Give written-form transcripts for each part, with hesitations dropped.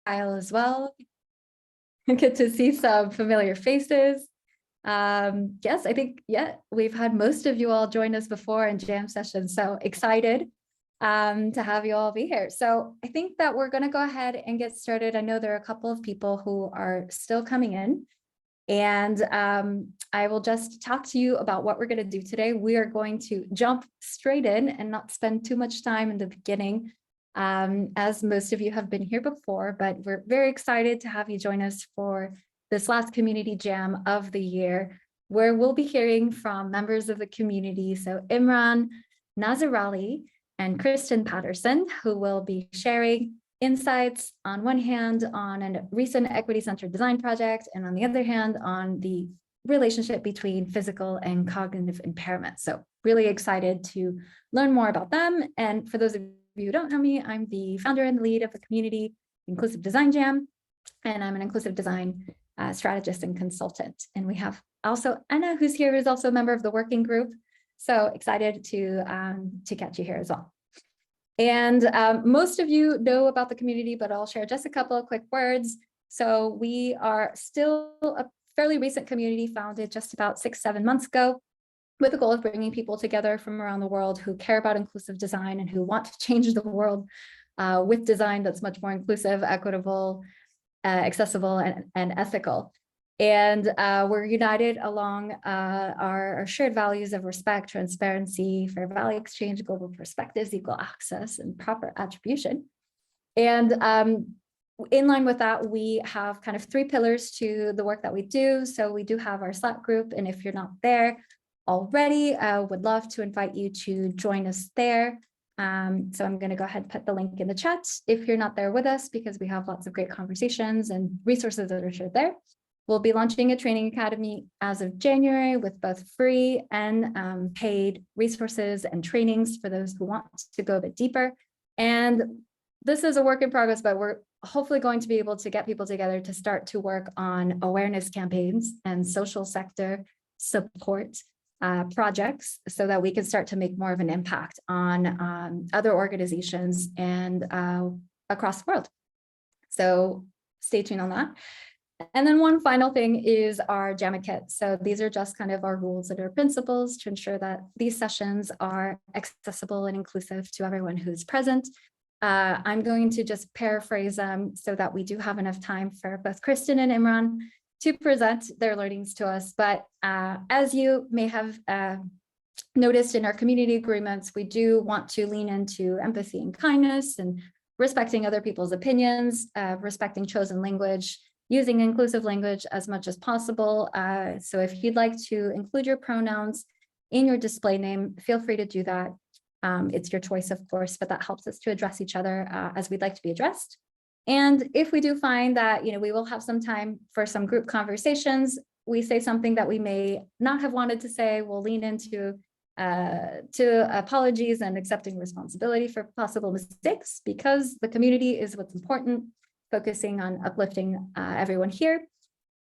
as well. Good to see some familiar faces. Yes, I think, we've had most of you all join us before in jam sessions, so excited to have you all be here. So I think that we're going to go ahead and get started. I know there are a couple of people who are still coming in, and I will just talk to you about what we're going to do today. We are going to jump straight in and not spend too much time in the beginning, as most of you have been here before, but we're very excited to have you join us for this last community jam of the year, where we'll be hearing from members of the community. So Imran, Nazerali, and Kristin Patterson, who will be sharing insights on one hand on a recent equity-centered design project, and on the other hand on the relationship between physical and cognitive impairment. So really excited to learn more about them. And for those of you who don't know me, I'm the founder and the lead of the Community Inclusive Design Jam, and I'm an inclusive design strategist and consultant. And we have also Anna, who's here, who's also a member of the working group. So excited to catch you here as well. And most of you know about the community, but I'll share just a couple of quick words. So we are still a fairly recent community, founded just about 6-7 months ago, with the goal of bringing people together from around the world who care about inclusive design and who want to change the world with design that's much more inclusive, equitable, accessible, and ethical. And we're united along our shared values of respect, transparency, fair value exchange, global perspectives, equal access, and proper attribution. And in line with that, we have kind of 3 pillars to the work that we do. So we do have our Slack group, and if you're not there already, I would love to invite you to join us there. So I'm going to go ahead and put the link in the chat if you're not there with us, because we have lots of great conversations and resources that are shared there. We'll be launching a training academy as of January with both free and paid resources and trainings for those who want to go a bit deeper. And this is a work in progress, but we're hopefully going to be able to get people together to start to work on awareness campaigns and social sector support projects, so that we can start to make more of an impact on other organizations and across the world. So stay tuned on that. And then one final thing is our Jam Kit. So these are just kind of our rules and our principles to ensure that these sessions are accessible and inclusive to everyone who's present. I'm going to just paraphrase them so that we do have enough time for both Kristin and Imran to present their learnings to us. But as you may have noticed in our community agreements, we do want to lean into empathy and kindness and respecting other people's opinions, respecting chosen language, using inclusive language as much as possible. So if you'd like to include your pronouns in your display name, feel free to do that. It's your choice, of course, but that helps us to address each other as we'd like to be addressed. And if we do find that, we will have some time for some group conversations, we say something that we may not have wanted to say, we'll lean into apologies and accepting responsibility for possible mistakes, because the community is what's important, focusing on uplifting everyone here.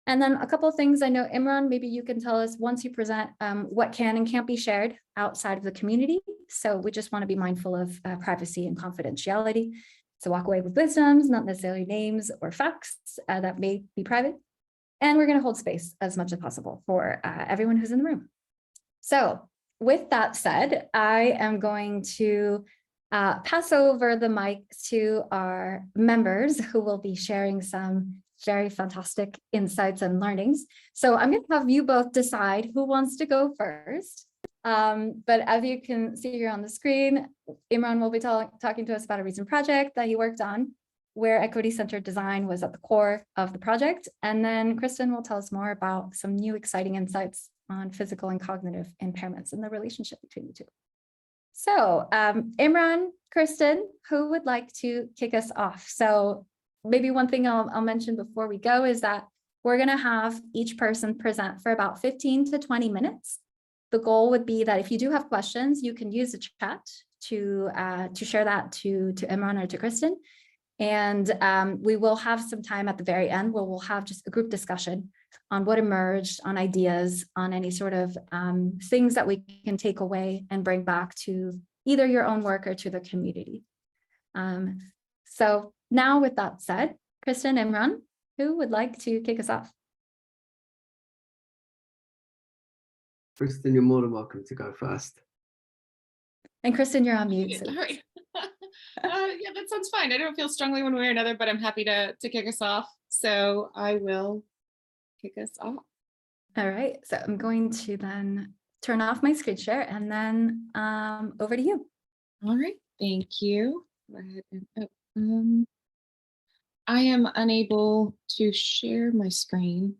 And then a couple of things I know, Imran, maybe you can tell us once you present what can and can't be shared outside of the community. So we just want to be mindful of privacy and confidentiality. So walk away with wisdoms, not necessarily names or facts that may be private. And we're going to hold space as much as possible for everyone who's in the room. So with that said, I am going to pass over the mic to our members who will be sharing some very fantastic insights and learnings. So I'm going to have you both decide who wants to go first. But as you can see here on the screen, Imran will be talking to us about a recent project that he worked on, where equity-centered design was at the core of the project. And then Kristin will tell us more about some new exciting insights on physical and cognitive impairments and the relationship between the two. So Imran, Kristin, who would like to kick us off? So maybe one thing I'll mention before we go is that we're going to have each person present for about 15 to 20 minutes. The goal would be that if you do have questions, you can use the chat to share that to Imran or to Kristin. And we will have some time at the very end where we'll have just a group discussion on what emerged, on ideas, on any sort of things that we can take away and bring back to either your own work or to the community. So now with that said, Kristin, Imran, who would like to kick us off? Kristin, you're more than welcome to go first. And Kristin, you're on mute. So. All right. Yeah, that sounds fine. I don't feel strongly one way or another, but I'm happy to kick us off. So I will kick us off. All right. So I'm going to then turn off my screen share and then over to you. All right. Thank you. Go ahead and I am unable to share my screen.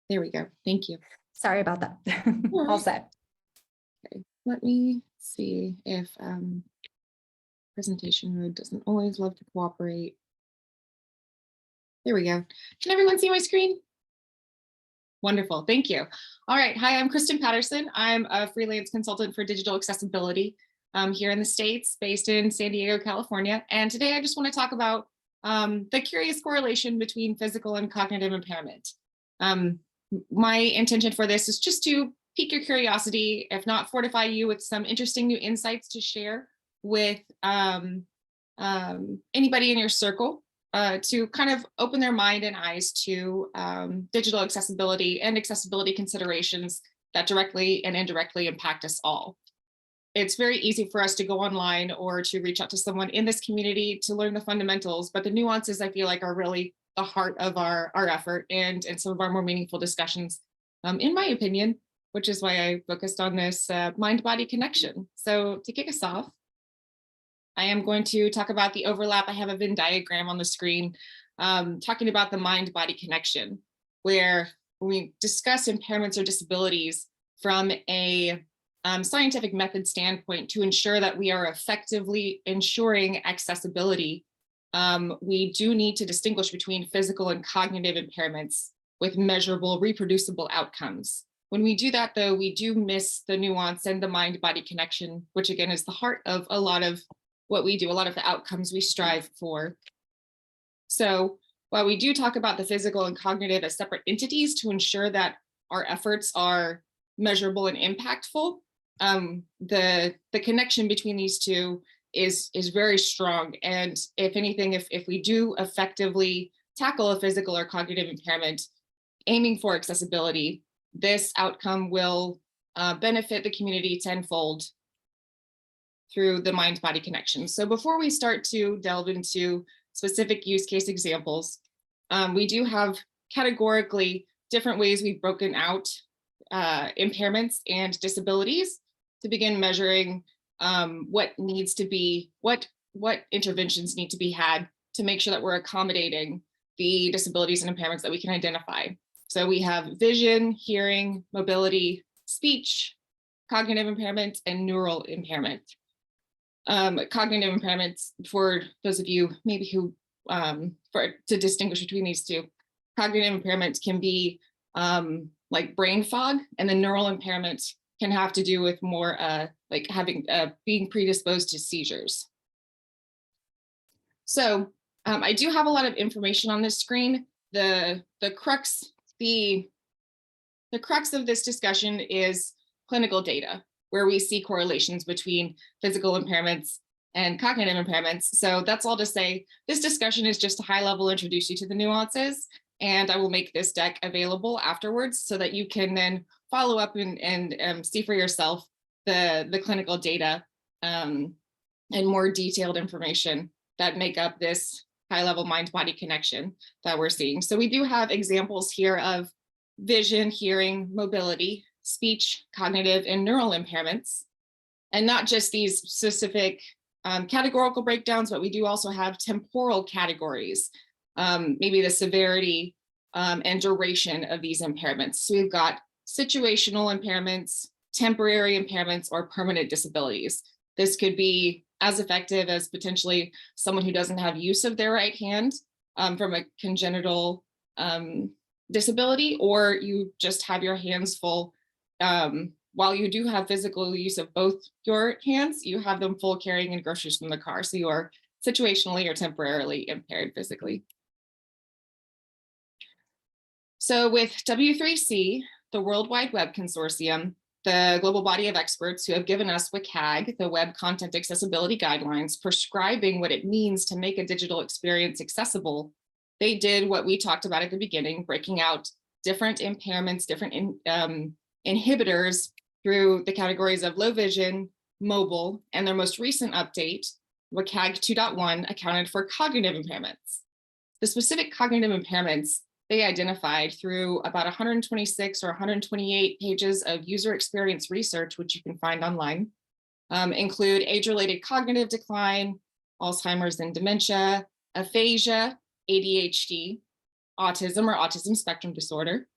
There we go. Thank you. Sorry about that. All set. Okay, let me see if presentation mode doesn't always love to cooperate. There we go. Can everyone see my screen? Wonderful, thank you. All right, hi, I'm Kristin Patterson. I'm a freelance consultant for digital accessibility here in the States, based in San Diego, California. And today I just want to talk about the curious correlation between physical and cognitive impairment. My intention for this is just to pique your curiosity, if not fortify you with some interesting new insights to share with anybody in your circle to kind of open their mind and eyes to digital accessibility and accessibility considerations that directly and indirectly impact us all. It's very easy for us to go online or to reach out to someone in this community to learn the fundamentals, but the nuances I feel like are really the heart of our effort and some of our more meaningful discussions, in my opinion, which is why I focused on this mind-body connection. So to kick us off, I am going to talk about the overlap. I have a Venn diagram on the screen talking about the mind-body connection, where when we discuss impairments or disabilities from a scientific method standpoint to ensure that we are effectively ensuring accessibility, we do need to distinguish between physical and cognitive impairments with measurable, reproducible outcomes. When we do that, though, we do miss the nuance and the mind-body connection, which again is the heart of a lot of what we do, a lot of the outcomes we strive for. So while we do talk about the physical and cognitive as separate entities to ensure that our efforts are measurable and impactful, the connection between these two is very strong. And if anything, if we do effectively tackle a physical or cognitive impairment, aiming for accessibility, this outcome will benefit the community tenfold through the mind-body connection. So before we start to delve into specific use case examples, we do have categorically different ways we've broken out impairments and disabilities to begin measuring what needs to be, what interventions need to be had to make sure that we're accommodating the disabilities and impairments that we can identify. So we have vision, hearing, mobility, speech, cognitive impairment, and neural impairment. Cognitive impairments, for those of you maybe who, to distinguish between these two, cognitive impairments can be like brain fog, and the neural impairment can have to do with more like having being predisposed to seizures. So I do have a lot of information on this screen. The crux of this discussion is clinical data, where we see correlations between physical impairments and cognitive impairments. So that's all to say, this discussion is just a high level introduce you to the nuances, and I will make this deck available afterwards so that you can then follow up and see for yourself the clinical data and more detailed information that make up this high level mind-body connection that we're seeing. So we do have examples here of vision, hearing, mobility, speech, cognitive, and neural impairments, and not just these specific categorical breakdowns, but we do also have temporal categories, maybe the severity and duration of these impairments. So we've got situational impairments, temporary impairments, or permanent disabilities. This could be as effective as potentially someone who doesn't have use of their right hand from a congenital disability, or you just have your hands full. While you do have physical use of both your hands, you have them full carrying in groceries from the car. So you are situationally or temporarily impaired physically. So with W3C, the World Wide Web Consortium, the global body of experts who have given us WCAG, the Web Content Accessibility Guidelines, prescribing what it means to make a digital experience accessible, they did what we talked about at the beginning, breaking out different impairments, different inhibitors through the categories of low vision, mobile, and their most recent update, WCAG 2.1, accounted for cognitive impairments. The specific cognitive impairments they identified through about 126 or 128 pages of user experience research, which you can find online, include age-related cognitive decline, Alzheimer's and dementia, aphasia, ADHD, autism or autism spectrum disorder,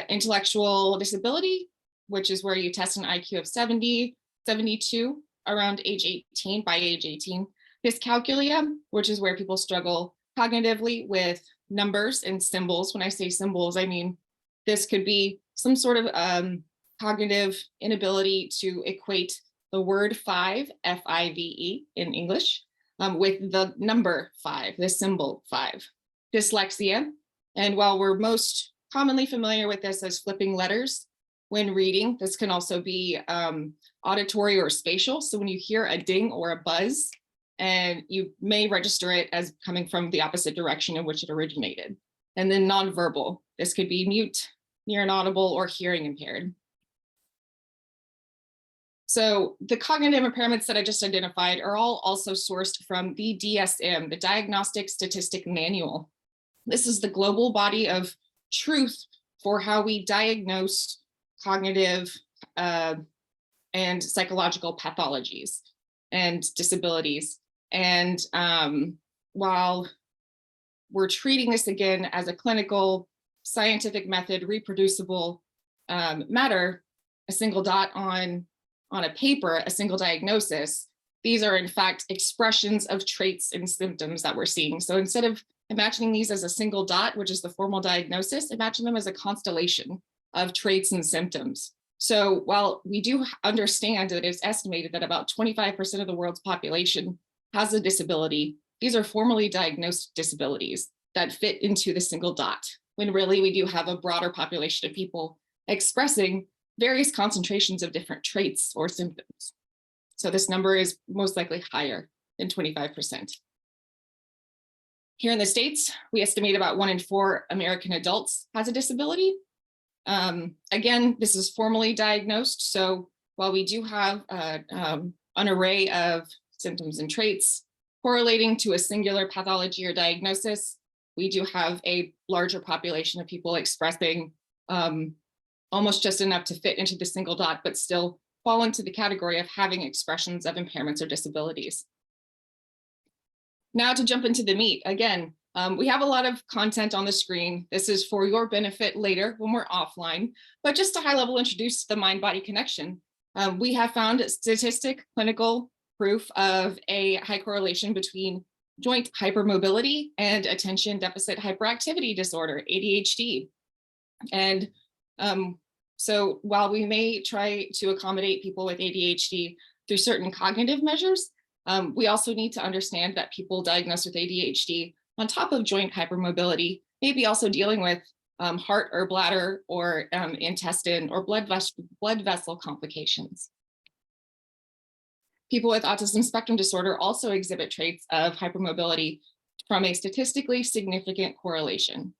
intellectual disability, which is where you test an IQ of 70, 72 around age 18, by age 18, dyscalculia, which is where people struggle cognitively with numbers and symbols. When I say symbols, I mean this could be some sort of cognitive inability to equate the word five, F-I-V-E in English, with the number five, the symbol five. Dyslexia, and while we're most commonly familiar with this as flipping letters when reading, this can also be auditory or spatial. So when you hear a ding or a buzz, and you may register it as coming from the opposite direction in which it originated. And then nonverbal, this could be mute, near inaudible, or hearing impaired. So the cognitive impairments that I just identified are all also sourced from the DSM, the Diagnostic Statistic Manual. This is the global body of truth for how we diagnose cognitive and psychological pathologies and disabilities. And while we're treating this again as a clinical, scientific method, reproducible matter, a single dot on a paper, a single diagnosis, these are in fact expressions of traits and symptoms that we're seeing. So instead of imagining these as a single dot, which is the formal diagnosis, imagine them as a constellation of traits and symptoms. So while we do understand that it's estimated that about 25% of the world's population has a disability, these are formally diagnosed disabilities that fit into the single dot, when really we do have a broader population of people expressing various concentrations of different traits or symptoms. So this number is most likely higher than 25%. Here in the States, we estimate about 1 in 4 American adults has a disability. Again, this is formally diagnosed. So while we do have an array of symptoms and traits correlating to a singular pathology or diagnosis, we do have a larger population of people expressing almost just enough to fit into the single dot, but still fall into the category of having expressions of impairments or disabilities. Now to jump into the meat, again, we have a lot of content on the screen. This is for your benefit later when we're offline, but just to high level introduce the mind-body connection. We have found statistic clinical proof of a high correlation between joint hypermobility and attention deficit hyperactivity disorder, ADHD. And so while we may try to accommodate people with ADHD through certain cognitive measures, we also need to understand that people diagnosed with ADHD on top of joint hypermobility may be also dealing with heart or bladder or intestine or blood vessel complications. People with autism spectrum disorder also exhibit traits of hypermobility from a statistically significant correlation.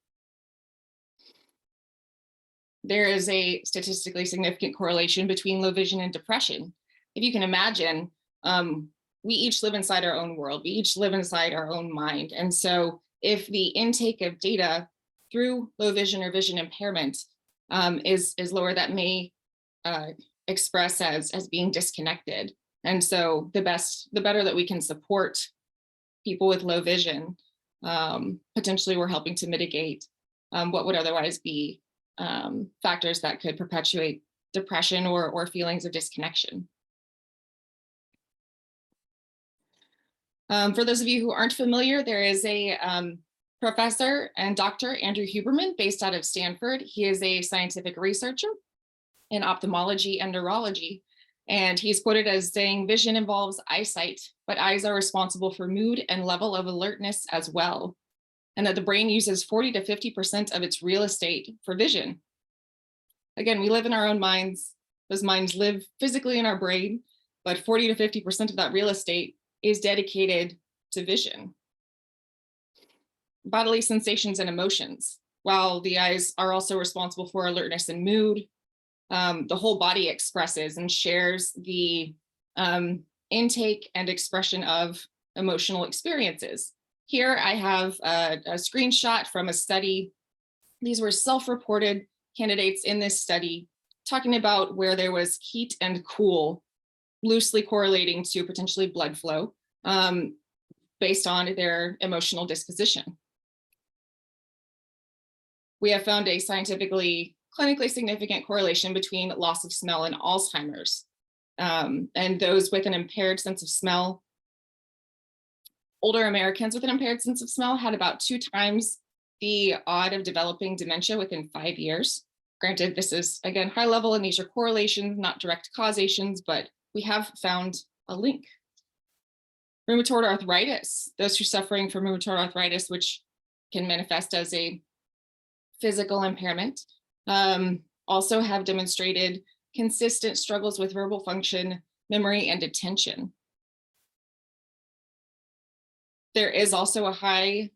There is a statistically significant correlation between low vision and depression. If you can imagine, we each live inside our own world. We each live inside our own mind. And so if the intake of data through low vision or vision impairment is lower, that may express as being disconnected. And so the better that we can support people with low vision, potentially we're helping to mitigate what would otherwise be factors that could perpetuate depression or feelings of disconnection. For those of you who aren't familiar, there is a professor and Dr. Andrew Huberman based out of Stanford. He is a scientific researcher in ophthalmology and neurology. And he's quoted as saying, vision involves eyesight, but eyes are responsible for mood and level of alertness as well. And that the brain uses 40 to 50% of its real estate for vision. Again, we live in our own minds. Those minds live physically in our brain, but 40 to 50% of that real estate is dedicated to vision. Bodily sensations and emotions. While the eyes are also responsible for alertness and mood, the whole body expresses and shares the intake and expression of emotional experiences. Here I have a screenshot from a study. These were self-reported candidates in this study talking about where there was heat and cool loosely correlating to potentially blood flow based on their emotional disposition. We have found a scientifically, clinically significant correlation between loss of smell and Alzheimer's. And those with an impaired sense of smell, older Americans with an impaired sense of smell had about 2 times the odd of developing dementia within 5 years. Granted, this is, again, high level, and these are correlations, not direct causations, but we have found a link. Rheumatoid arthritis, those who are suffering from rheumatoid arthritis, which can manifest as a physical impairment, also have demonstrated consistent struggles with verbal function, memory, and attention. There is also a high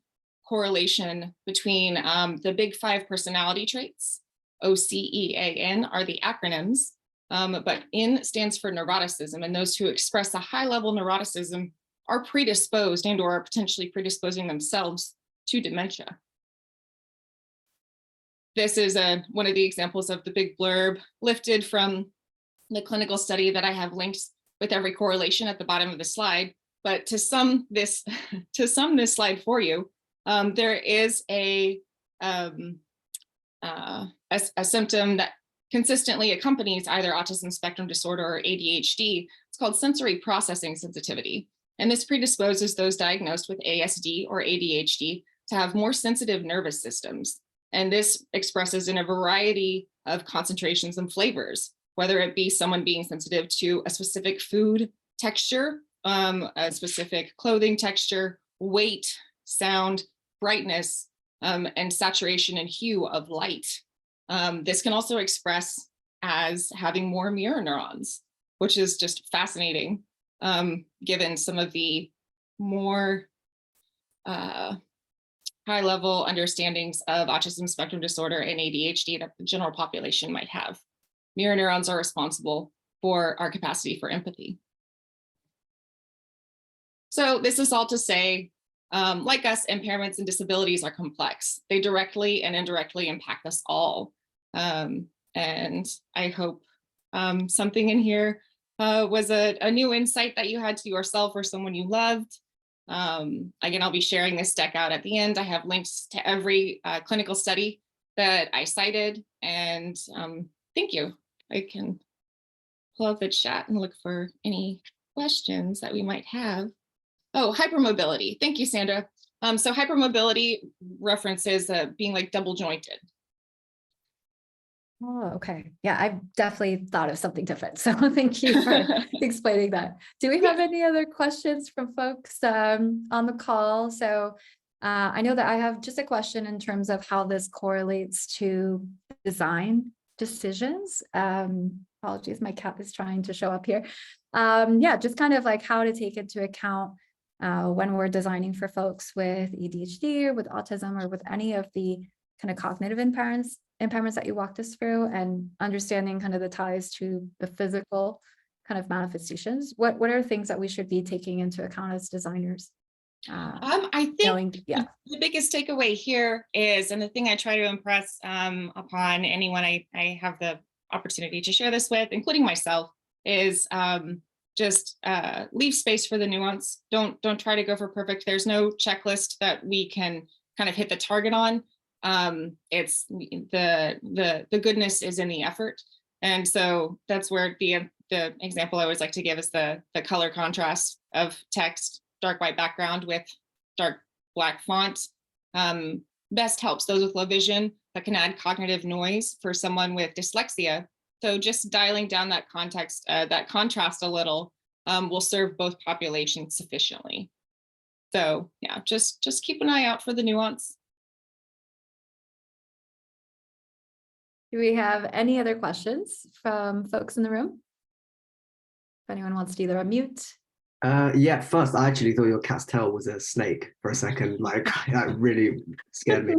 correlation between the big 5 personality traits. OCEAN are the acronyms, but N stands for neuroticism, and those who express a high level neuroticism are predisposed and or are potentially predisposing themselves to dementia. This is one of the examples of the big blurb lifted from the clinical study that I have linked with every correlation at the bottom of the slide. But to sum this slide for you, there is a symptom that consistently accompanies either autism spectrum disorder or ADHD. It's called sensory processing sensitivity. And this predisposes those diagnosed with ASD or ADHD to have more sensitive nervous systems. And this expresses in a variety of concentrations and flavors, whether it be someone being sensitive to a specific food texture, a specific clothing texture, weight, sound, brightness, and saturation and hue of light. This can also express as having more mirror neurons, which is just fascinating, given some of the more high-level understandings of autism spectrum disorder and ADHD that the general population might have. Mirror neurons are responsible for our capacity for empathy. So this is all to say, like us, impairments and disabilities are complex. They directly and indirectly impact us all. And I hope something in here was a new insight that you had to yourself or someone you loved. Again, I'll be sharing this deck out at the end. I have links to every clinical study that I cited, and thank you. I can pull up the chat and look for any questions that we might have. Oh, hypermobility. Thank you, Sandra. So hypermobility references being like double jointed. Oh, okay. Yeah, I've definitely thought of something different. So thank you for explaining that. Do we have any other questions from folks on the call? So I know that I have just a question in terms of how this correlates to design decisions. Apologies, my cat is trying to show up here. Yeah, just kind of like how to take into account when we're designing for folks with ADHD or with autism or with any of the kind of cognitive impairments that you walked us through, and understanding kind of the ties to the physical kind of manifestations. What are things that we should be taking into account as designers? I think the biggest takeaway here is, and the thing I try to impress upon anyone I have the opportunity to share this with, including myself, is just leave space for the nuance. Don't try to go for perfect. There's no checklist that we can kind of hit the target on. It's the goodness is in the effort. And so that's where the example I always like to give is the color contrast of text, dark white background with dark black font. Best helps those with low vision, that can add cognitive noise for someone with dyslexia. So just dialing down that context, that contrast a little will serve both populations sufficiently. So yeah, just keep an eye out for the nuance. Do we have any other questions from folks in the room? If anyone wants to either unmute. Yeah, first, I actually thought your cat's tail was a snake for a second. Like, that really scared me.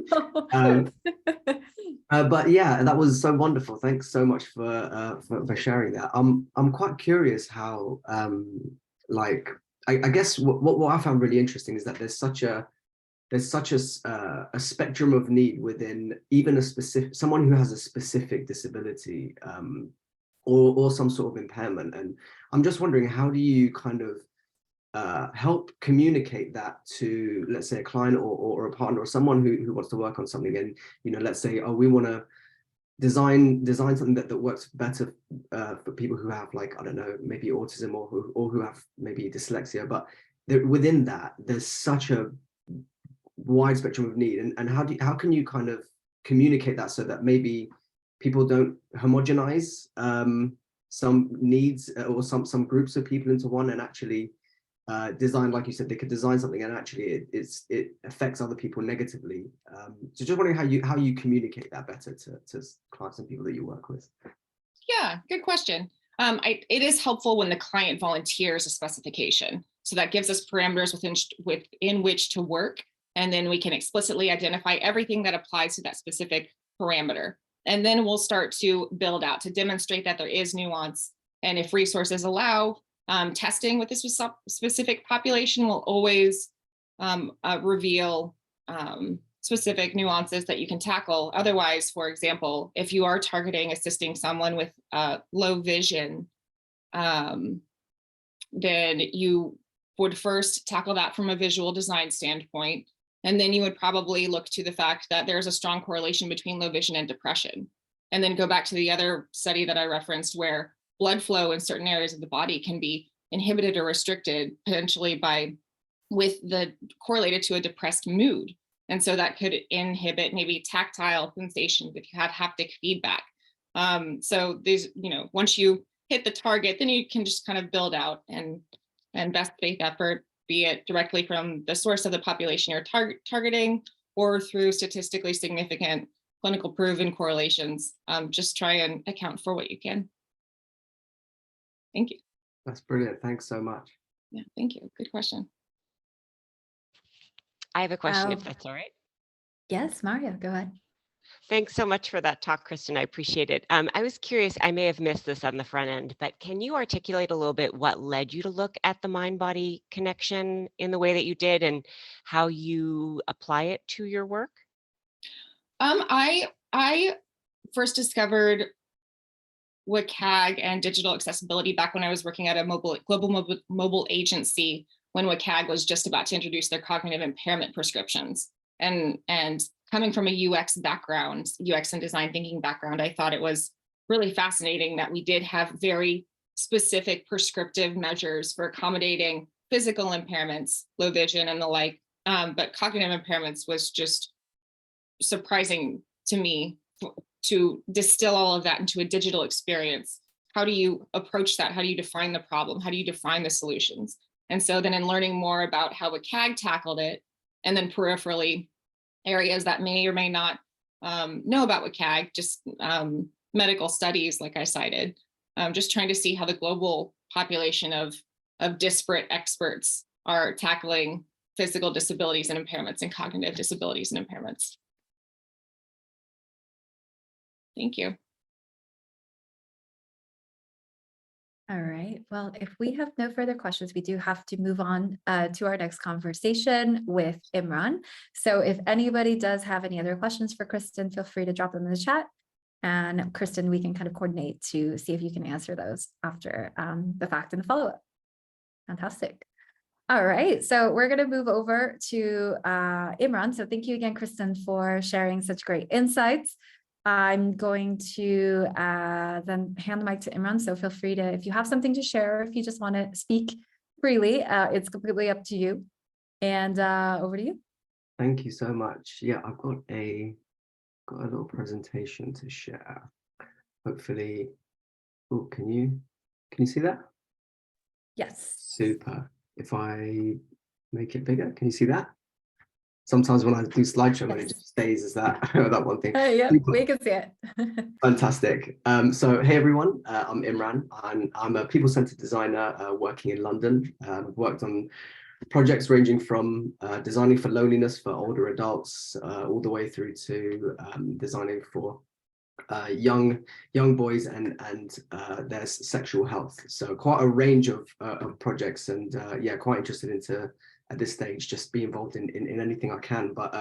But yeah, that was so wonderful. Thanks so much for sharing that. I'm quite curious how like I guess what I found really interesting is that there's such a spectrum of need within even a specific someone who has a specific disability or some sort of impairment. And I'm just wondering, how do you kind of help communicate that to, let's say, a client or a partner or someone who wants to work on something? And, you know, let's say, oh, we want to design something that works better for people who have, like, I don't know, maybe autism or who have maybe dyslexia. But within that, there's such a wide spectrum of need. And how can you kind of communicate that so that maybe people don't homogenize some needs or some groups of people into one, and actually design, like you said, they could design something and actually it affects other people negatively. So just wondering how you communicate that better to clients and people that you work with. Yeah, good question. It is helpful when the client volunteers a specification. So that gives us parameters within which to work. And then we can explicitly identify everything that applies to that specific parameter. And then we'll start to build out to demonstrate that there is nuance. And if resources allow, testing with this specific population will always reveal specific nuances that you can tackle. Otherwise, for example, if you are targeting assisting someone with low vision, then you would first tackle that from a visual design standpoint. And then you would probably look to the fact that there's a strong correlation between low vision and depression. And then go back to the other study that I referenced, where blood flow in certain areas of the body can be inhibited or restricted potentially correlated to a depressed mood. And so that could inhibit maybe tactile sensations if you have haptic feedback. So these, once you hit the target, then you can just kind of build out and best faith effort, be it directly from the source of the population you're targeting or through statistically significant clinical proven correlations. Just try and account for what you can. Thank you. That's brilliant. Thanks so much. Yeah, thank you. Good question. I have a question, if that's all right. Yes, Mario, go ahead. Thanks so much for that talk, Kristin. I appreciate it. I was curious, I may have missed this on the front end, but can you articulate a little bit what led you to look at the mind-body connection in the way that you did and how you apply it to your work? I first discovered WCAG and digital accessibility back when I was working at a global mobile agency, when WCAG was just about to introduce their cognitive impairment prescriptions. And coming from a UX background, UX and design thinking background, I thought it was really fascinating that we did have very specific prescriptive measures for accommodating physical impairments, low vision and the like. But cognitive impairments was just surprising to me, to distill all of that into a digital experience. How do you approach that? How do you define the problem? How do you define the solutions? And so then in learning more about how WCAG tackled it, and then peripherally areas that may or may not know about WCAG, just medical studies like I cited, just trying to see how the global population of disparate experts are tackling physical disabilities and impairments and cognitive disabilities and impairments. Thank you. All right. Well, if we have no further questions, we do have to move on to our next conversation with Imran. So if anybody does have any other questions for Kristin, feel free to drop them in the chat. And Kristin, we can kind of coordinate to see if you can answer those after the fact and the follow-up. Fantastic. All right. So we're going to move over to Imran. So thank you again, Kristin, for sharing such great insights. I'm going to then hand the mic to Imran. So feel free to, if you have something to share, if you just want to speak freely, it's completely up to you. And over to you. Thank you so much. Yeah, I've got a little presentation to share. Hopefully, oh, can you see that? Yes. Super. If I make it bigger, can you see that? Sometimes when I do slideshow, it just stays as that, that one thing. Yeah, Super. we can see it. Fantastic. So hey everyone, I'm Imran. I'm a people-centered designer working in London. I've worked on projects ranging from designing for loneliness for older adults, all the way through to designing for young boys and their sexual health. So quite a range of projects, and yeah, quite interested into at this stage just be involved in anything I can. But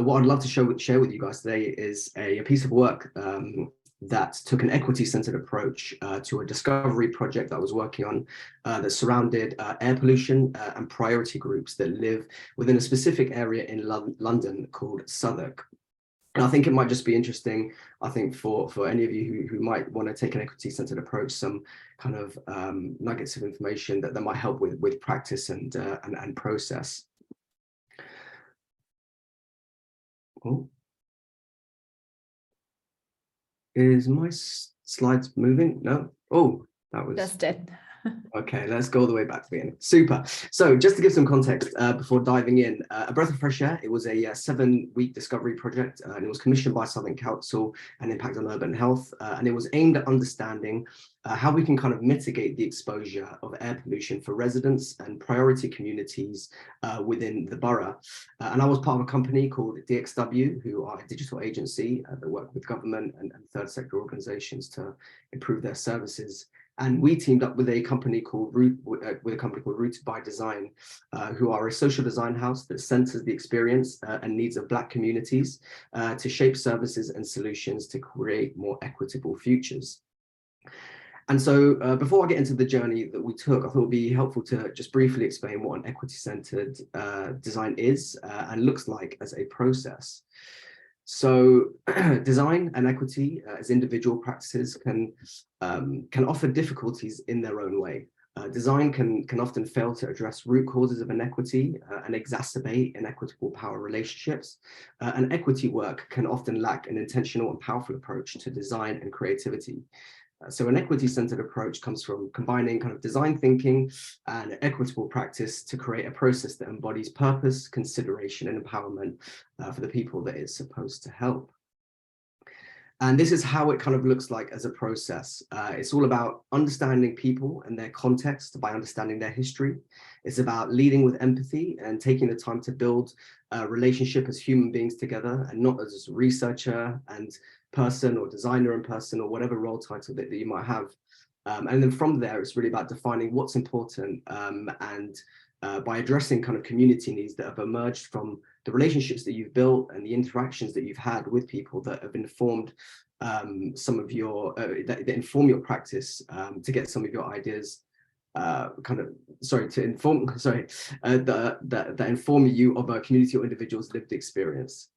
what I'd love to share with you guys today is a piece of work that took an equity-centered approach to a discovery project that I was working on that surrounded air pollution and priority groups that live within a specific area in London called Southwark. And I think it might just be interesting, I think, for any of you who might want to take an equity-centered approach, some kind of nuggets of information that might help with practice and process. Oh. Is my slides moving? No? Oh, that was... Just did. Okay, let's go all the way back to the beginning. Super. So just to give some context before diving in, A Breath of Fresh Air, it was a 7-week discovery project, and it was commissioned by Southwark Council and Impact on Urban Health, and it was aimed at understanding how we can kind of mitigate the exposure of air pollution for residents and priority communities within the borough. And I was part of a company called DXW, who are a digital agency that work with government and third sector organizations to improve their services. And we teamed up with a company called Rooted by Design, who are a social design house that centers the experience and needs of Black communities to shape services and solutions to create more equitable futures. And so before I get into the journey that we took, I thought it would be helpful to just briefly explain what an equity-centered design is and looks like as a process. So design and equity as individual practices can offer difficulties in their own way. Design can often fail to address root causes of inequity and exacerbate inequitable power relationships. And equity work can often lack an intentional and powerful approach to design and creativity. So an equity-centered approach comes from combining kind of design thinking and equitable practice to create a process that embodies purpose, consideration, and empowerment for the people that it's supposed to help. And this is how it kind of looks like as a process. It's all about understanding people and their context by understanding their history. It's about leading with empathy and taking the time to build a relationship as human beings together, and not as a researcher and person or designer and person or whatever role title that you might have. And then from there, it's really about defining what's important and by addressing kind of community needs that have emerged from the relationships that you've built and the interactions that you've had with people that have informed some of your, that inform your practice to get some of your ideas that inform you of a community or individual's lived experience.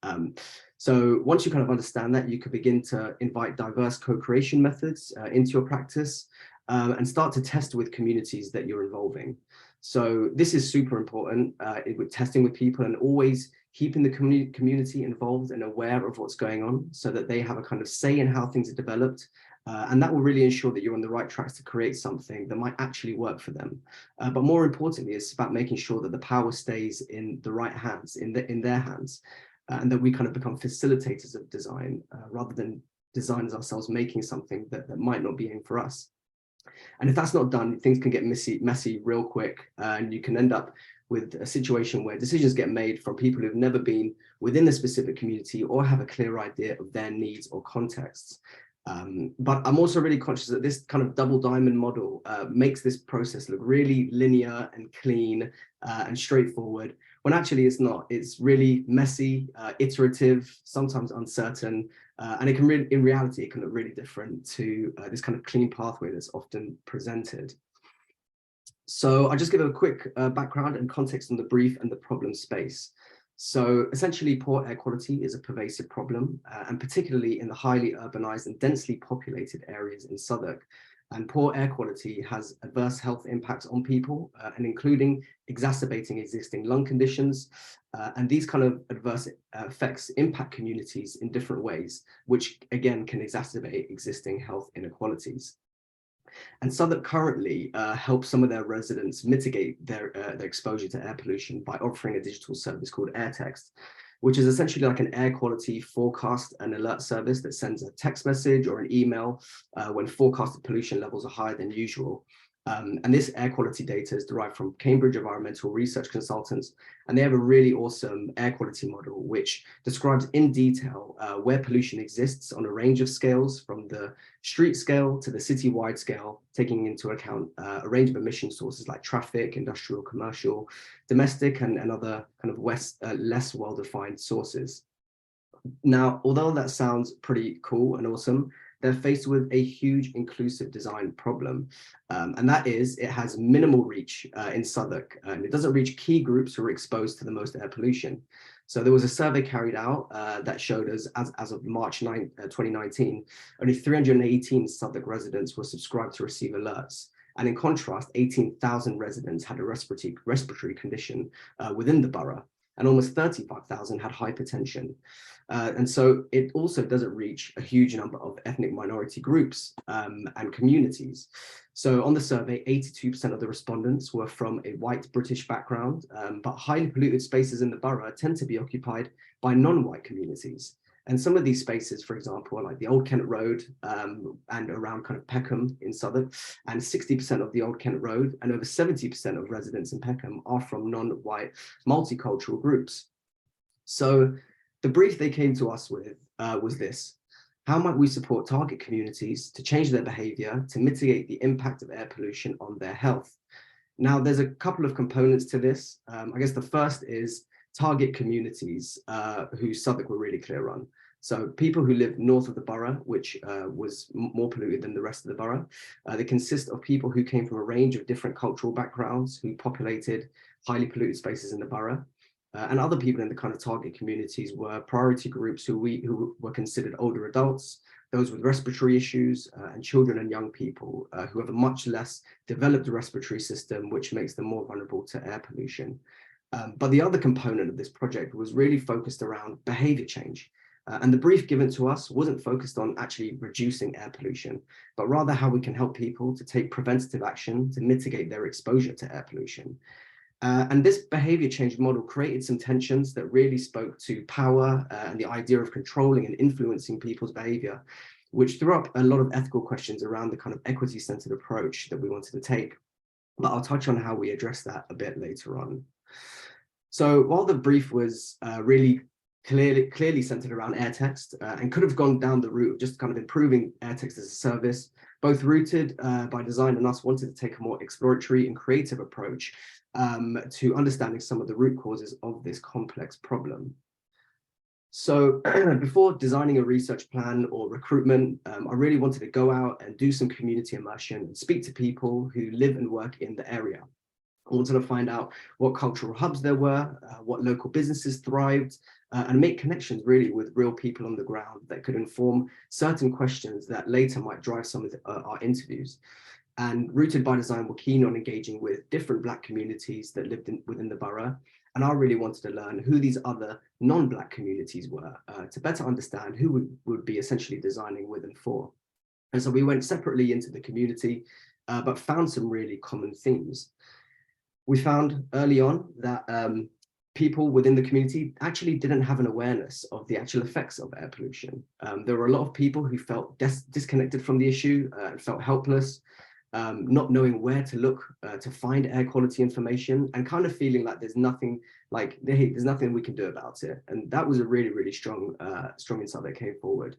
So once you kind of understand that, you could begin to invite diverse co-creation methods into your practice and start to test with communities that you're involving. So this is super important with testing with people and always keeping the community involved and aware of what's going on so that they have a kind of say in how things are developed. And that will really ensure that you're on the right tracks to create something that might actually work for them. But more importantly, it's about making sure that the power stays in the right hands, in their hands, and that we kind of become facilitators of design rather than designers ourselves making something that might not be aimed for us. And if that's not done, things can get messy real quick, and you can end up with a situation where decisions get made from people who've never been within the specific community or have a clear idea of their needs or contexts. But I'm also really conscious that this kind of double diamond model makes this process look really linear and clean and straightforward, when actually it's not. It's really messy, iterative, sometimes uncertain, and it can really, in reality, it can look really different to this kind of clean pathway that's often presented. So I'll just give a quick background and context on the brief and the problem space. So essentially, poor air quality is a pervasive problem, and particularly in the highly urbanized and densely populated areas in Southwark. And poor air quality has adverse health impacts on people, and including exacerbating existing lung conditions. And these kind of adverse effects impact communities in different ways, which again can exacerbate existing health inequalities. And Southwark currently helps some of their residents mitigate their exposure to air pollution by offering a digital service called AirText, which is essentially like an air quality forecast and alert service that sends a text message or an email when forecasted pollution levels are higher than usual. And this air quality data is derived from Cambridge environmental research consultants, and they have a really awesome air quality model which describes in detail where pollution exists on a range of scales, from the street scale to the city-wide scale, taking into account a range of emission sources like traffic, industrial, commercial, domestic, and other kind of less well-defined sources. Now, although that sounds pretty cool and awesome, they're faced with a huge inclusive design problem. And that is, it has minimal reach in Southwark, and it doesn't reach key groups who are exposed to the most air pollution. So there was a survey carried out that showed us, as of March 9, 2019, only 318 Southwark residents were subscribed to receive alerts. And in contrast, 18,000 residents had a respiratory condition within the borough, and almost 35,000 had hypertension. And so it also doesn't reach a huge number of ethnic minority groups and communities. So on the survey, 82% of the respondents were from a white British background, but highly polluted spaces in the borough tend to be occupied by non-white communities. And some of these spaces, for example, are like the Old Kent Road and around kind of Peckham in Southwark, and 60% of the Old Kent Road and over 70% of residents in Peckham are from non-white multicultural groups. So the brief they came to us with was this: how might we support target communities to change their behaviour to mitigate the impact of air pollution on their health? Now, there's a couple of components to this. I guess the first is target communities who Southwark were really clear on. So people who live north of the borough, which was more polluted than the rest of the borough. They consist of people who came from a range of different cultural backgrounds, who populated highly polluted spaces in the borough. And other people in the kind of target communities were priority groups who were considered older adults, those with respiratory issues, and children and young people who have a much less developed respiratory system, which makes them more vulnerable to air pollution. But the other component of this project was really focused around behavior change. And the brief given to us wasn't focused on actually reducing air pollution, but rather how we can help people to take preventative action to mitigate their exposure to air pollution. And this behavior change model created some tensions that really spoke to power and the idea of controlling and influencing people's behavior, which threw up a lot of ethical questions around the kind of equity-centered approach that we wanted to take. But I'll touch on how we address that a bit later on. So while the brief was really clearly centered around AirText and could have gone down the route of just kind of improving AirText as a service, both Rooted by Design and us wanted to take a more exploratory and creative approach to understanding some of the root causes of this complex problem. So before designing a research plan or recruitment, I really wanted to go out and do some community immersion and speak to people who live and work in the area. I wanted to find out what cultural hubs there were, what local businesses thrived, and make connections really with real people on the ground that could inform certain questions that later might drive some of our interviews. And Rooted by Design were keen on engaging with different Black communities that lived within the borough. And I really wanted to learn who these other non-Black communities were to better understand who we would be essentially designing with and for. And so we went separately into the community, but found some really common themes. We found early on that people within the community actually didn't have an awareness of the actual effects of air pollution. There were a lot of people who felt disconnected from the issue and felt helpless, not knowing where to look to find air quality information, and kind of feeling like there's nothing we can do about it. And that was a really, really strong insight that came forward.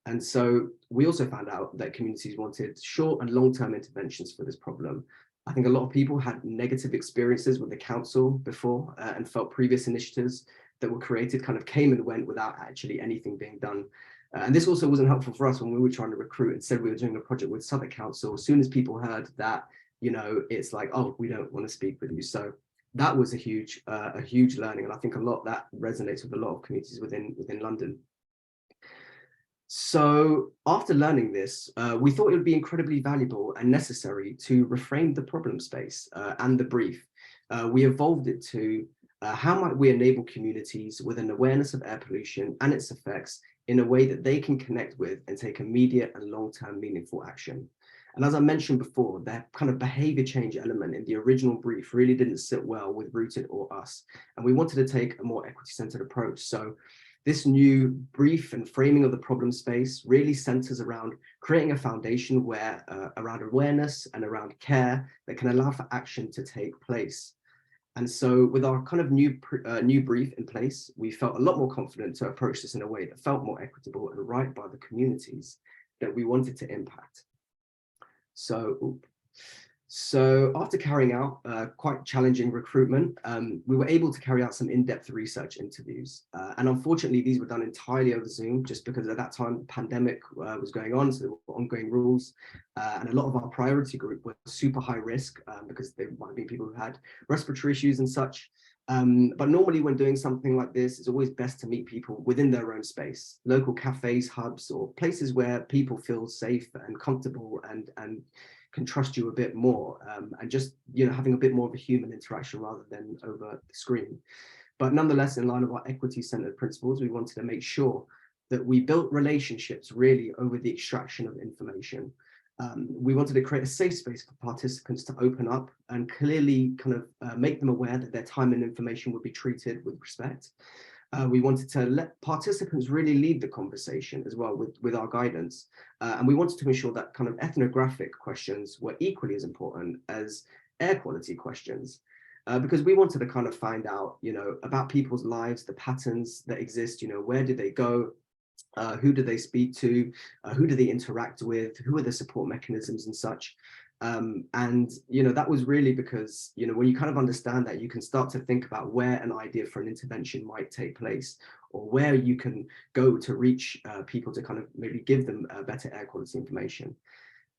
And so we also found out that communities wanted short and long-term interventions for this problem. I think a lot of people had negative experiences with the council before and felt previous initiatives that were created kind of came and went without actually anything being done. And this also wasn't helpful for us when we were trying to recruit and said we were doing a project with Southwark Council. As soon as people heard that, you know, it's like, oh, we don't want to speak with you. So that was a huge learning. And I think a lot that resonates with a lot of communities within London. So after learning this, we thought it would be incredibly valuable and necessary to reframe the problem space and the brief. We evolved it to how might we enable communities with an awareness of air pollution and its effects in a way that they can connect with and take immediate and long-term meaningful action. And as I mentioned before, that kind of behavior change element in the original brief really didn't sit well with Rooted or us. And we wanted to take a more equity-centered approach. So this new brief and framing of the problem space really centers around creating a foundation where around awareness and around care that can allow for action to take place. And so with our kind of new brief in place, we felt a lot more confident to approach this in a way that felt more equitable and right by the communities that we wanted to impact. So after carrying out quite challenging recruitment, we were able to carry out some in-depth research interviews. And unfortunately, these were done entirely over Zoom, just because at that time, the pandemic was going on, so there were ongoing rules. And a lot of our priority group were super high risk because they might have been people who had respiratory issues and such. But normally when doing something like this, it's always best to meet people within their own space, local cafes, hubs, or places where people feel safe and comfortable and can trust you a bit more, and just, you know, having a bit more of a human interaction rather than over the screen. But nonetheless, in line with our equity-centered principles, we wanted to make sure that we built relationships really over the extraction of information. We wanted to create a safe space for participants to open up and clearly kind of make them aware that their time and information would be treated with respect. We wanted to let participants really lead the conversation as well with our guidance. And we wanted to ensure that kind of ethnographic questions were equally as important as air quality questions. Because we wanted to kind of find out, you know, about people's lives, the patterns that exist, you know, where did they go? Who do they speak to? Who do they interact with? Who are the support mechanisms and such? And, you know, that was really because, you know, when you kind of understand that, you can start to think about where an idea for an intervention might take place, or where you can go to reach people to kind of maybe give them better air quality information.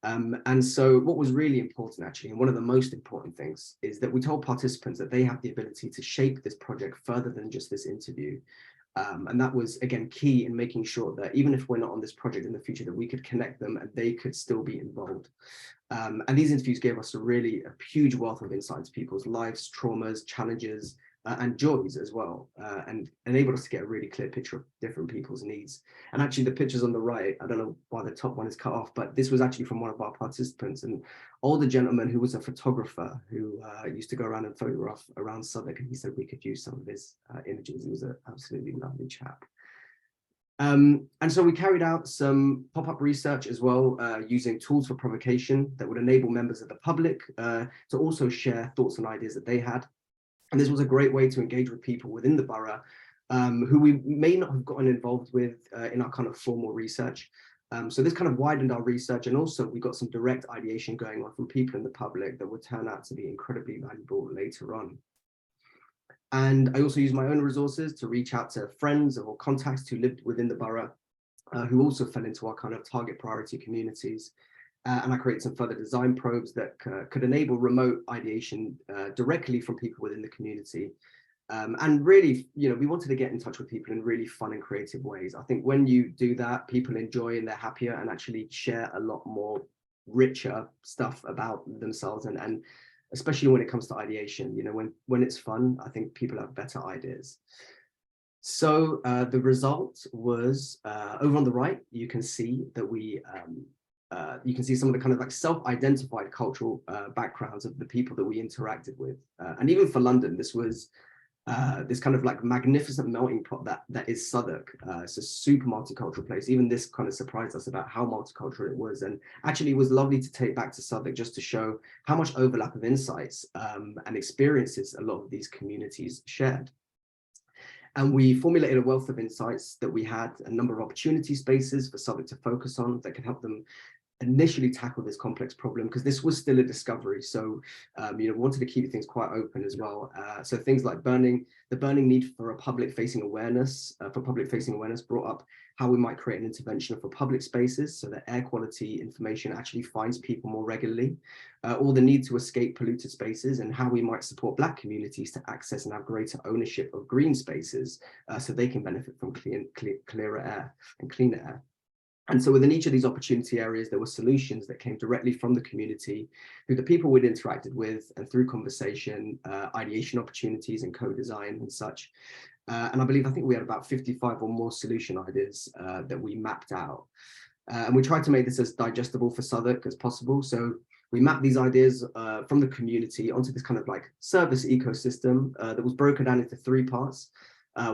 And so what was really important, actually, and one of the most important things, is that we told participants that they have the ability to shape this project further than just this interview. And that was, again, key in making sure that even if we're not on this project in the future, that we could connect them and they could still be involved. And these interviews gave us a huge wealth of insight into people's lives, traumas, challenges, and joys as well, and enabled us to get a really clear picture of different people's needs. And actually the pictures on the right, I don't know why the top one is cut off, but this was actually from one of our participants, an older gentleman who was a photographer who used to go around and photograph around Southwark, and he said we could use some of his images. He was an absolutely lovely chap. And so we carried out some pop-up research as well, using tools for provocation that would enable members of the public to also share thoughts and ideas that they had. And this was a great way to engage with people within the borough who we may not have gotten involved with in our kind of formal research. So this kind of widened our research, and also we got some direct ideation going on from people in the public that would turn out to be incredibly valuable later on. And I also used my own resources to reach out to friends or contacts who lived within the borough, who also fell into our kind of target priority communities. And I created some further design probes that could enable remote ideation directly from people within the community. And really, you know, we wanted to get in touch with people in really fun and creative ways. I think when you do that, people enjoy and they're happier and actually share a lot more richer stuff about themselves, and especially when it comes to ideation, you know, when it's fun, I think people have better ideas. So the result was over on the right, you can see that you can see some of the kind of like self-identified cultural backgrounds of the people that we interacted with. And even for London, this was this kind of like magnificent melting pot that is Southwark. It's a super multicultural place. Even this kind of surprised us about how multicultural it was. And actually it was lovely to take back to Southwark just to show how much overlap of insights and experiences a lot of these communities shared. And we formulated a wealth of insights that we had a number of opportunity spaces for Southwark to focus on that can help them initially tackle this complex problem, because this was still a discovery. So, you know, we wanted to keep things quite open as well. So things like the burning need for a public-facing awareness, brought up how we might create an intervention for public spaces so that air quality information actually finds people more regularly, or the need to escape polluted spaces, and how we might support Black communities to access and have greater ownership of green spaces so they can benefit from clearer air and cleaner air. And so within each of these opportunity areas, there were solutions that came directly from the community, through the people we'd interacted with, and through conversation, ideation opportunities and co-design and such. And I think we had about 55 or more solution ideas that we mapped out. And we tried to make this as digestible for Southwark as possible. So we mapped these ideas from the community onto this kind of like service ecosystem that was broken down into 3 parts.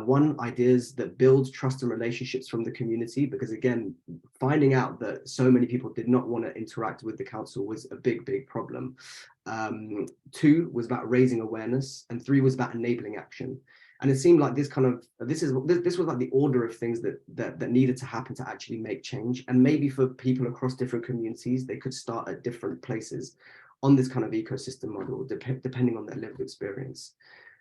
One, ideas that build trust and relationships from the community, because again, finding out that so many people did not want to interact with the council was a big problem. 2 was about raising awareness, and 3 was about enabling action. And it seemed like this was like the order of things that needed to happen to actually make change. And maybe for people across different communities, they could start at different places on this kind of ecosystem model, depending on their lived experience.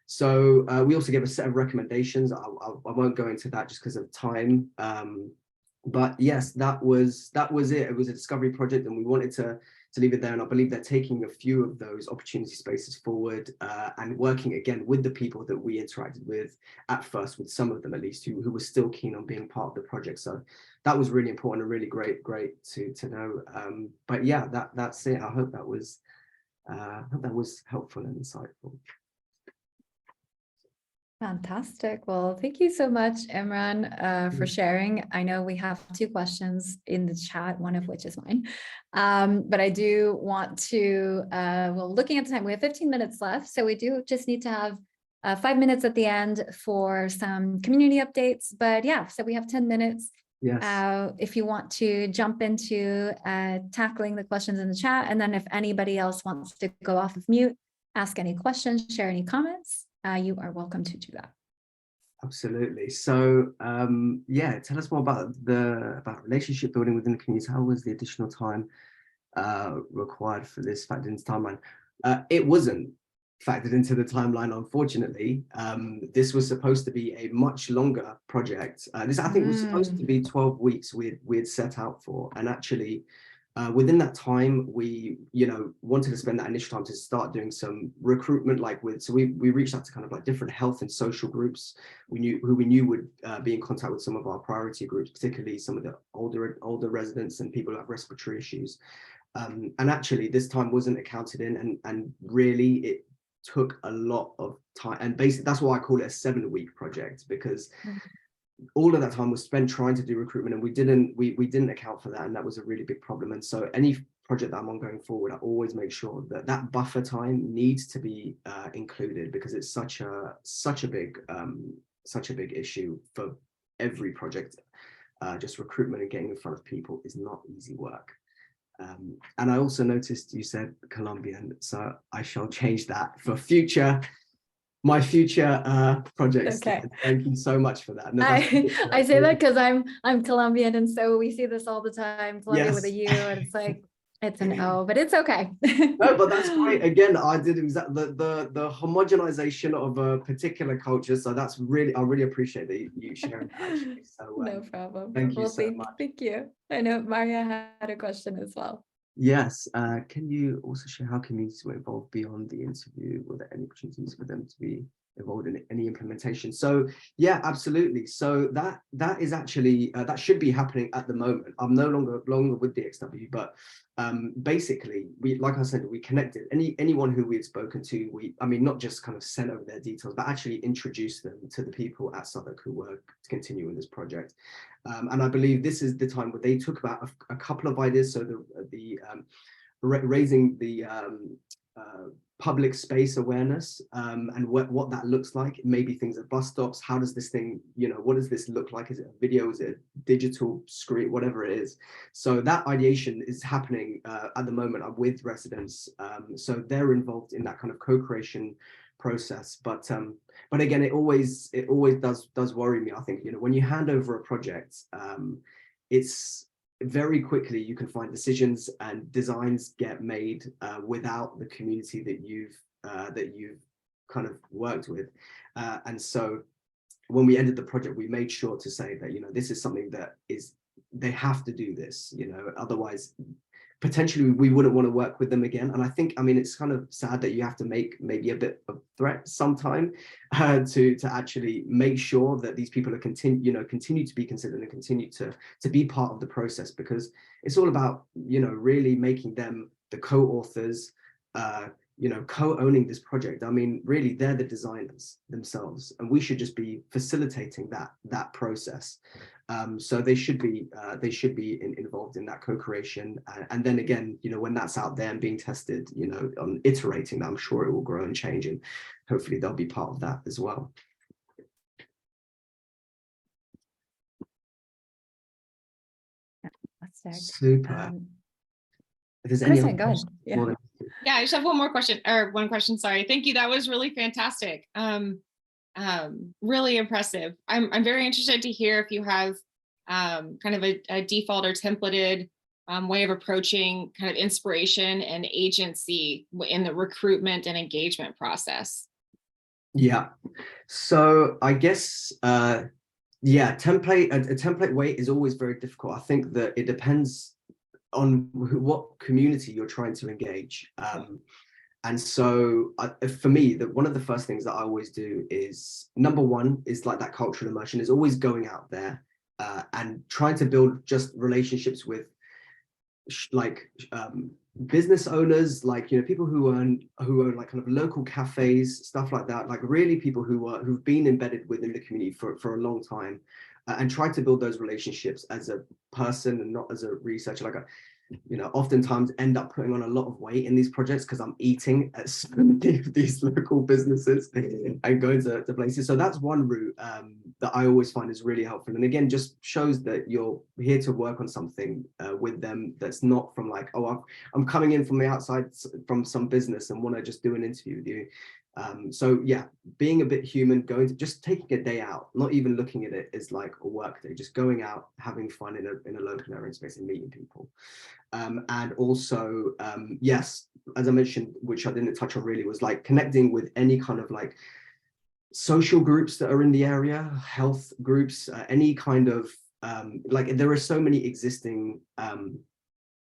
So we also gave a set of recommendations. I won't go into that just because of time. But yes, that was it. It was a discovery project, and we wanted to leave it there. And I believe they're taking a few of those opportunity spaces forward and working again with the people that we interacted with at first, with some of them at least, who were still keen on being part of the project. So that was really important and really great to know. But yeah, that's it. I hope that was helpful and insightful. Fantastic. Well, thank you so much, Imran, for sharing. I know we have 2 questions in the chat, one of which is mine. But I do want to, well, looking at the time, we have 15 minutes left. So we do just need to have 5 minutes at the end for some community updates. But yeah, so we have 10 minutes. Yes. If you want to jump into tackling the questions in the chat, and then if anybody else wants to go off of mute, ask any questions, share any comments, you are welcome to do that. Absolutely. So yeah, tell us more about relationship building within the community. How was the additional time required for this factored into timeline? It wasn't factored into the timeline, unfortunately. This was supposed to be a much longer project. This, I think, was supposed to be 12 weeks we had set out for, and actually within that time, we wanted to spend that initial time to start doing some recruitment, so we reached out to kind of like different health and social groups who we knew would be in contact with some of our priority groups, particularly some of the older residents and people who have respiratory issues. And actually this time wasn't accounted in, and really it took a lot of time, and basically that's why I call it a 7-week project, because all of that time was spent trying to do recruitment, and we didn't account for that, and that was a really big problem. And so any project that I'm on going forward, I always make sure that that buffer time needs to be included, because it's such a big issue for every project. Just recruitment and getting in front of people is not easy work. And I also noticed you said Colombian, so I shall change that for my future projects. Okay. Thank you so much for that. No, I say that because I'm Colombian, and so we see this all the time. Colombia with a U, and it's like it's an O, but it's okay. No, but that's great. Again, I did exactly the homogenization of a particular culture. So that's really, I really appreciate that you sharing that, actually. So no problem. Thank you so much. Thank you. I know Maria had a question as well. Yes. Can you also share how communities were involved beyond the interview? Were there any opportunities for them to be involved in any implementation? So yeah, absolutely. So that is actually that should be happening at the moment. I'm no longer with DXW, but basically, like I said, we connected anyone who we had spoken to. I mean, not just kind of sent over their details, but actually introduced them to the people at Southwark who were continuing this project. And I believe this is the time where they took about a couple of ideas. So raising the public space awareness and what that looks like. Maybe things at bus stops. How does this thing, what does this look like? Is it a video? Is it a digital screen? Whatever it is. So that ideation is happening at the moment with residents. So they're involved in that kind of co-creation process. But again, it always does worry me. I think, when you hand over a project, it's very quickly you can find decisions and designs get made without the community that you've kind of worked with. And so when we ended the project, we made sure to say that, this is something that they have to do this, otherwise potentially we wouldn't want to work with them again. And I think, it's kind of sad that you have to make maybe a bit of threat sometime to actually make sure that these people are continue to be considered and continue to be part of the process, because it's all about, really making them the co-authors, you know, co-owning this project. I mean, really, they're the designers themselves, and we should just be facilitating that process. So they should be involved in that co-creation, and then again, you know, when that's out there and being tested, you know, on iterating that, I'm sure it will grow and change, and hopefully they'll be part of that as well. Super. If there's any other Kristin, go ahead. Yeah. Yeah, I just have one more question, or one question, sorry. Thank you, that was really fantastic. Really impressive. I'm very interested to hear if you have kind of a default or templated way of approaching kind of inspiration and agency in the recruitment and engagement process. Yeah. So I guess, yeah, a template way is always very difficult. I think that it depends on what community you're trying to engage. And so for me, one of the first things that I always do is, number one, is like that cultural immersion, is always going out there and trying to build just relationships with business owners, like, you know, people who own like kind of local cafes, stuff like that, like really people who've been embedded within the community for a long time, and try to build those relationships as a person and not as a researcher. Like, you know, oftentimes end up putting on a lot of weight in these projects because I'm eating at so many of these local businesses and going to places. So that's one route that I always find is really helpful. And again, just shows that you're here to work on something with them that's not from like, oh, I'm coming in from the outside from some business and want to just do an interview with you. So yeah, being a bit human, just taking a day out, not even looking at it as like a work day, just going out, having fun in a local area space and meeting people. And also, yes, as I mentioned, which I didn't touch on really, was like connecting with any kind of like social groups that are in the area, health groups, any kind of, like there are so many existing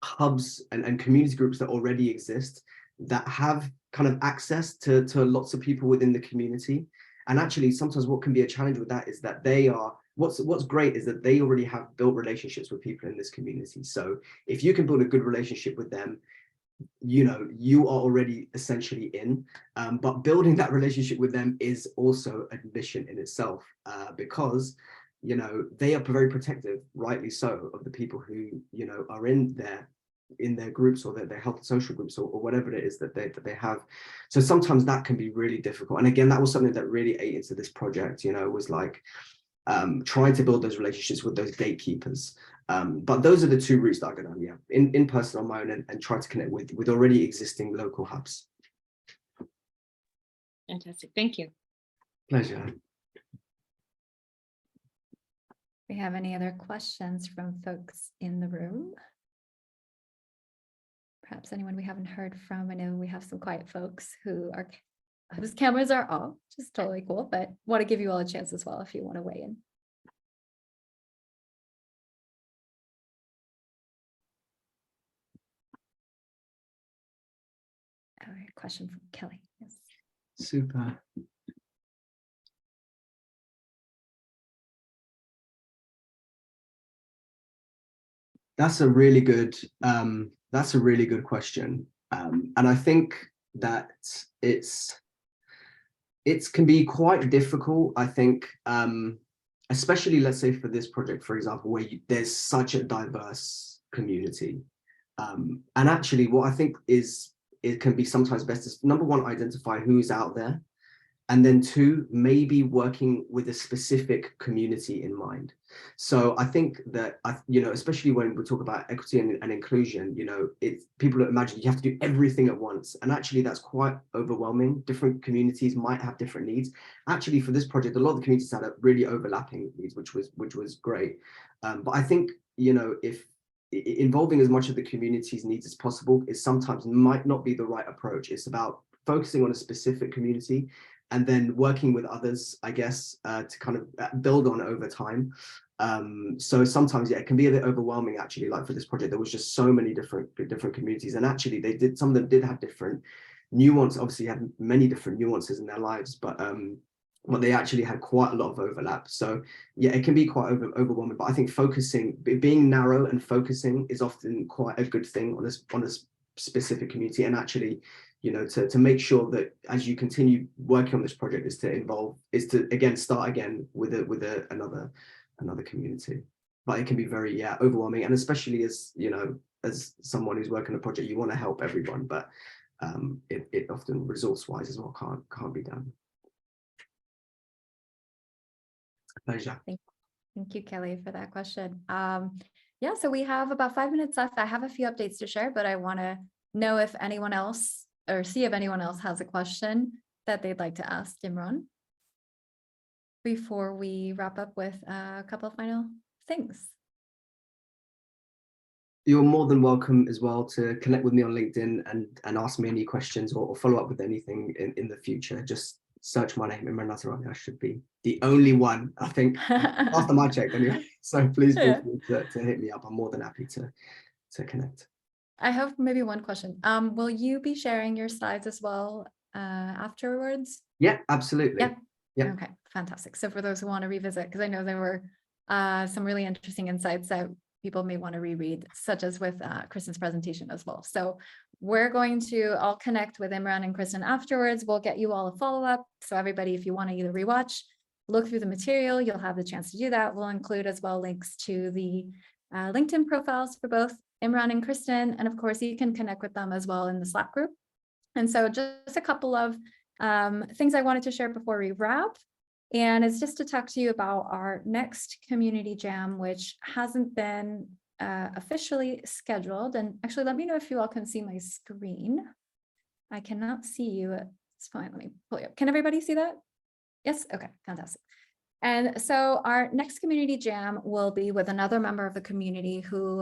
hubs and community groups that already exist that have kind of access to lots of people within the community. And actually, sometimes what can be a challenge with that is that they are, what's great is that they already have built relationships with people in this community. So if you can build a good relationship with them, you know, you are already essentially in, but building that relationship with them is also a mission in itself, because, you know, they are very protective, rightly so, of the people who, you know, are in their groups or their health and social groups or whatever it is that they have. So sometimes that can be really difficult. And again, that was something that really ate into this project, you know, was like trying to build those relationships with those gatekeepers. But those are the two routes that I go down, yeah, in person on my own and try to connect with already existing local hubs. Fantastic, thank you. Pleasure. Do we have any other questions from folks in the room? Perhaps anyone we haven't heard from. I know we have some quiet folks whose cameras are off, which is totally cool, but want to give you all a chance as well if you want to weigh in. All right, question from Kelly. Yes. Super. That's a really good question. And I think that it can be quite difficult, I think, especially let's say for this project, for example, where there's such a diverse community. And actually what I think it can be sometimes best is, number one, identify who's out there. And then two, maybe working with a specific community in mind. So I think that, you know, especially when we talk about equity and inclusion, you know, people imagine you have to do everything at once. And actually that's quite overwhelming. Different communities might have different needs. Actually, for this project, a lot of the communities had a really overlapping needs, which was great. But I think, you know, if involving as much of the community's needs as possible is sometimes might not be the right approach. It's about focusing on a specific community and then working with others, I guess, to kind of build on over time. So sometimes, yeah, it can be a bit overwhelming, actually. Like for this project, there was just so many different communities, and actually some of them did have different nuance, obviously had many different nuances in their lives, but they actually had quite a lot of overlap. So yeah, it can be quite overwhelming, but I think being narrow and focusing is often quite a good thing on a specific community. And actually, you know, to make sure that as you continue working on this project is to again start again with another community. But it can be very overwhelming, and especially as, you know, as someone who's working on a project, you want to help everyone, but it often resource wise as well can't be done. Pleasure. Thank you, Kelly, for that question. Yeah, so we have about 5 minutes left. I have a few updates to share, but I want to know if anyone else, or see if anyone else has a question that they'd like to ask Imran before we wrap up with a couple of final things. You're more than welcome as well to connect with me on LinkedIn and ask me any questions or follow up with anything in the future. Just search my name, Imran Nazerali. I should be the only one, I think, last time I checked anyway. So please feel free to hit me up. I'm more than happy to connect. I have maybe one question. Will you be sharing your slides as well afterwards? Yeah, absolutely. Yeah. Yeah. Okay, fantastic. So for those who want to revisit, because I know there were some really interesting insights that people may want to reread, such as with Kristin's presentation as well. So I'll connect with Imran and Kristin afterwards. We'll get you all a follow-up. So everybody, if you want to either rewatch, look through the material, you'll have the chance to do that. We'll include as well links to the LinkedIn profiles for both Imran and Kristin. And of course, you can connect with them as well in the Slack group. And so just a couple of things I wanted to share before we wrap. And it's just to talk to you about our next community jam, which hasn't been officially scheduled. And actually, let me know if you all can see my screen. I cannot see you at this point. Let me pull you up. Can everybody see that? Yes? Okay, fantastic. And so our next community jam will be with another member of the community who,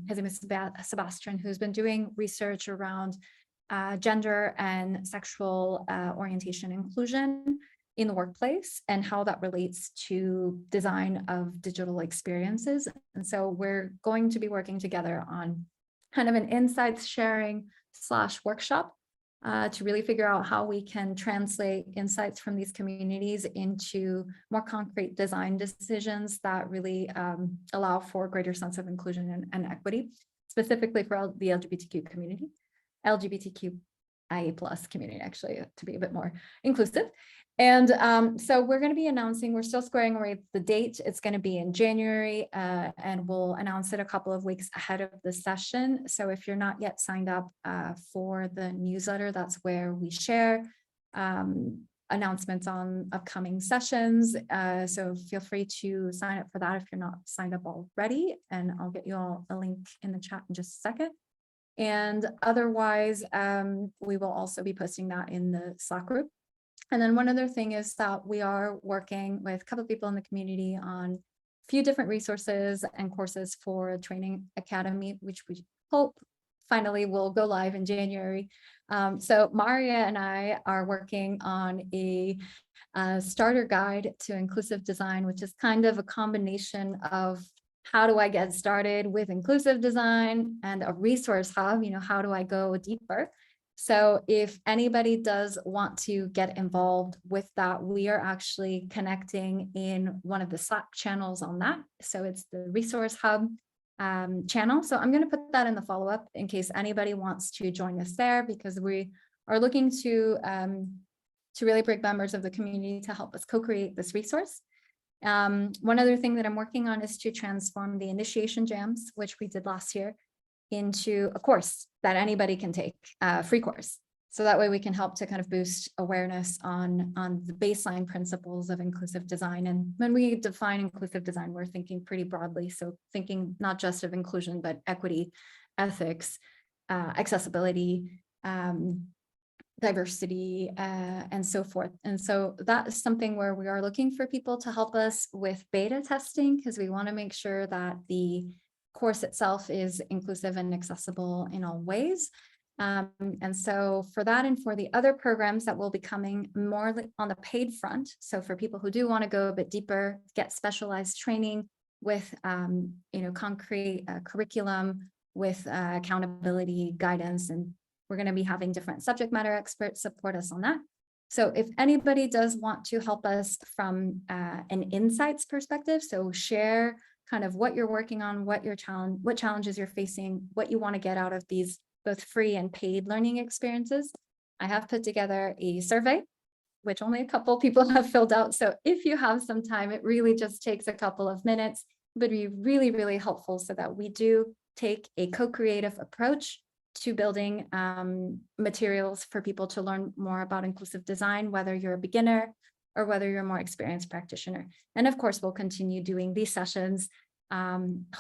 his name is Sebastian, who's been doing research around gender and sexual orientation inclusion in the workplace and how that relates to design of digital experiences. And so we're going to be working together on kind of an insights sharing / workshop to really figure out how we can translate insights from these communities into more concrete design decisions that really allow for a greater sense of inclusion and equity, specifically for the LGBTQ community, LGBTQIA+ community, actually, to be a bit more inclusive. And so we're going to be announcing, we're still squaring away the date. It's going to be in January, and we'll announce it a couple of weeks ahead of the session. So if you're not yet signed up for the newsletter, that's where we share announcements on upcoming sessions. So feel free to sign up for that if you're not signed up already, and I'll get you all a link in the chat in just a second. And otherwise, we will also be posting that in the Slack group. And then one other thing is that we are working with a couple of people in the community on a few different resources and courses for a training academy, which we hope finally will go live in January. So Maria and I are working on a starter guide to inclusive design, which is kind of a combination of how do I get started with inclusive design and a resource hub, how do I go deeper? So if anybody does want to get involved with that, we are actually connecting in one of the Slack channels on that. So it's the Resource Hub channel. So I'm going to put that in the follow-up in case anybody wants to join us there, because we are looking to really bring members of the community to help us co-create this resource. One other thing that I'm working on is to transform the initiation jams, which we did last year, into a course that anybody can take, free course. So that way we can help to kind of boost awareness on the baseline principles of inclusive design. And when we define inclusive design, we're thinking pretty broadly. So thinking not just of inclusion, but equity, ethics, accessibility, diversity, and so forth. And so that is something where we are looking for people to help us with beta testing, because we want to make sure that the course itself is inclusive and accessible in all ways. And so for that and for the other programs that will be coming more on the paid front, so for people who do want to go a bit deeper, get specialized training with concrete curriculum, with accountability guidance, and we're going to be having different subject matter experts support us on that. So if anybody does want to help us from an insights perspective, so share kind of what you're working on, what challenges you're facing, what you want to get out of those both free and paid learning experiences. I have put together a survey, which only a couple people have filled out. So if you have some time, it really just takes a couple of minutes, but be really, really helpful so that we do take a co-creative approach to building materials for people to learn more about inclusive design, whether you're a beginner or whether you're a more experienced practitioner. And of course, we'll continue doing these sessions.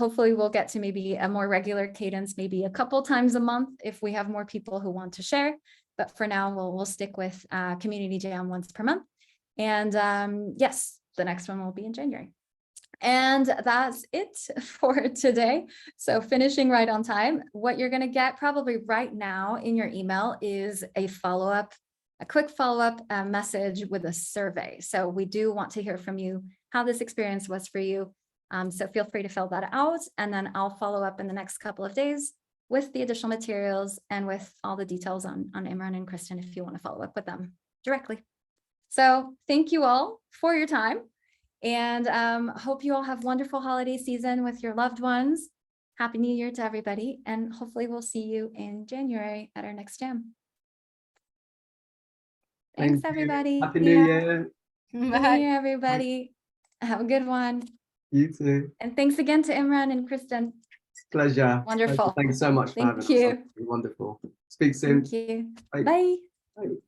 Hopefully we'll get to maybe a more regular cadence, maybe a couple times a month if we have more people who want to share. But for now, we'll stick with Community Jam once per month. And yes, the next one will be in January. And that's it for today. So finishing right on time, what you're going to get probably right now in your email is a quick follow-up message with a survey. So we do want to hear from you how this experience was for you. So feel free to fill that out, and then I'll follow up in the next couple of days with the additional materials and with all the details on Imran and Kristin if you want to follow up with them directly. So thank you all for your time, and hope you all have wonderful holiday season with your loved ones. Happy New Year to everybody, and hopefully we'll see you in January at our next jam. Thanks, everybody. Happy New Year. Happy New Year, everybody. Have a good one. You too. And thanks again to Imran and Kristin. Pleasure. Wonderful. Thanks so much for having us. Thank you. Wonderful. Speak soon. Thank you. Bye. Bye. Bye.